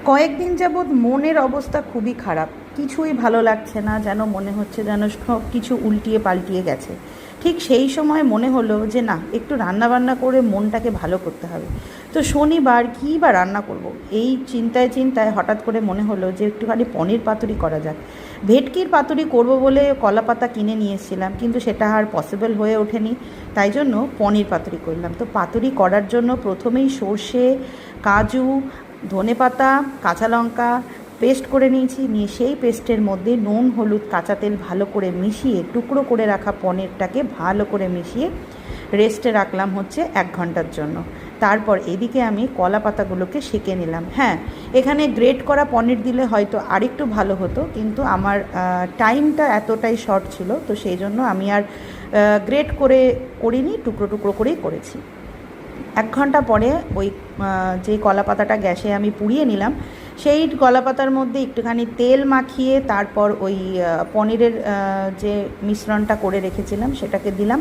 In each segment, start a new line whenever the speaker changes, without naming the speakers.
কয়েকদিন যাবৎ মনের অবস্থা খুবই খারাপ, কিছুই ভালো লাগছে না, যেন মনে হচ্ছে যেন সব কিছু উল্টিয়ে পাল্টিয়ে গেছে। ঠিক সেই সময় মনে হলো যে না, একটু রান্নাবান্না করে মনটাকে ভালো করতে হবে। তো শনিবার কী বা রান্না করব, এই চিন্তায় চিন্তায় হঠাৎ করে মনে হলো যে একটুখানি পনির পাতুরি করা যাক। ভেটকির পাতুরি করব বলে কলা পাতা কিনে নিয়ে এসেছিলাম, কিন্তু সেটা আর পসিবল হয়ে ওঠেনি। তাই জন্য পনির পাতুরি করলাম। তো পাতুরি করার জন্য প্রথমেই সর্ষে, কাজু, ধনেপাতা, কাঁচা লঙ্কা পেস্ট করে নিয়ে সেই পেস্টের মধ্যে নুন, হলুদ, কাঁচা তেল ভালো করে মিশিয়ে টুকরো করে রাখা পনিরটাকে ভালো করে মিশিয়ে রেস্টে রাখলাম হচ্ছে 1 ঘন্টার জন্য। তারপর এদিকে আমি কলা পাতাগুলোকে সেঁকে নিলাম। হ্যাঁ, এখানে গ্রেট করা পনির দিলে হয়তো আরেকটু ভালো হতো, কিন্তু আমার টাইমটা এতটাই শর্ট ছিল, তো সেই জন্য আমি আর গ্রেট করে করিনি, টুকরো টুকরো করেই করেছি। 1 ঘন্টা পরে ওই যে কলা পাতাটা গ্যাসে আমি পুড়িয়ে নিলাম, সেই কলা পাতার মধ্যে একটুখানি তেল মাখিয়ে তারপর ওই পনিরের যে মিশ্রণটা করে রেখেছিলাম সেটাকে দিলাম,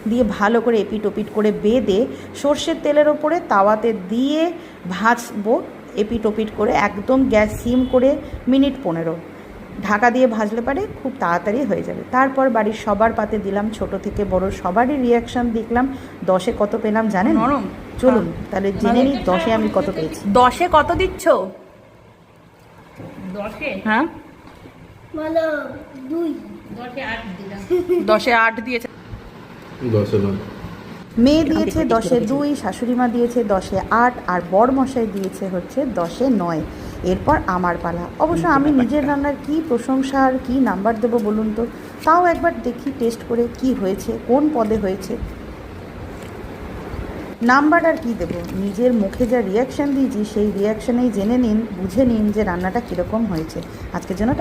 দিয়ে ভালো করে এপিট ওপিট করে বেঁধে সর্ষের তেলের ওপরে তাওয়াতে দিয়ে ভাজবো। এপিট ওপিট করে একদম গ্যাস সিম করে মিনিট 15 ঢাকা দিয়ে ভাজলে পারে খুব তাড়াতাড়ি হয়ে যাবে। তারপর বাড়ির সবার পাতে দিলাম, ছোট থেকে বড় সবারই রিয়াকশান দেখলাম। 10-এ কত পেলাম জানেন?
নরম।
চলুন তাহলে জেনে নিই 10-এ আমি কত পেয়েছি।
10-এ কত দিচ্ছ?
10-এ
হ্যাঁ,
বলো 2। 10-এ 8 দিলাম।
10-এ 8 দিয়েছে।
10-এ 9।
মেয়ে দিয়েছে 10-এ 2, শাশুড়ি মা দিয়েছে 10-এ 8, আর বড়মশাই দিয়েছে হচ্ছে 10-এ 9। এরপর আমার পালা। অবশ্য আমি নিজের রান্নার কী প্রশংসা আর কী নাম্বার দেবো বলুন তো? তাও একবার দেখি টেস্ট করে কি হয়েছে, কোন পদে হয়েছে। নাম্বার আর কী দেবো, নিজের মুখে যা রিয়াকশান দিয়েছি সেই রিয়াকশানেই জেনে নিন, বুঝে নিন যে রান্নাটা কীরকম হয়েছে। আজকের জন্য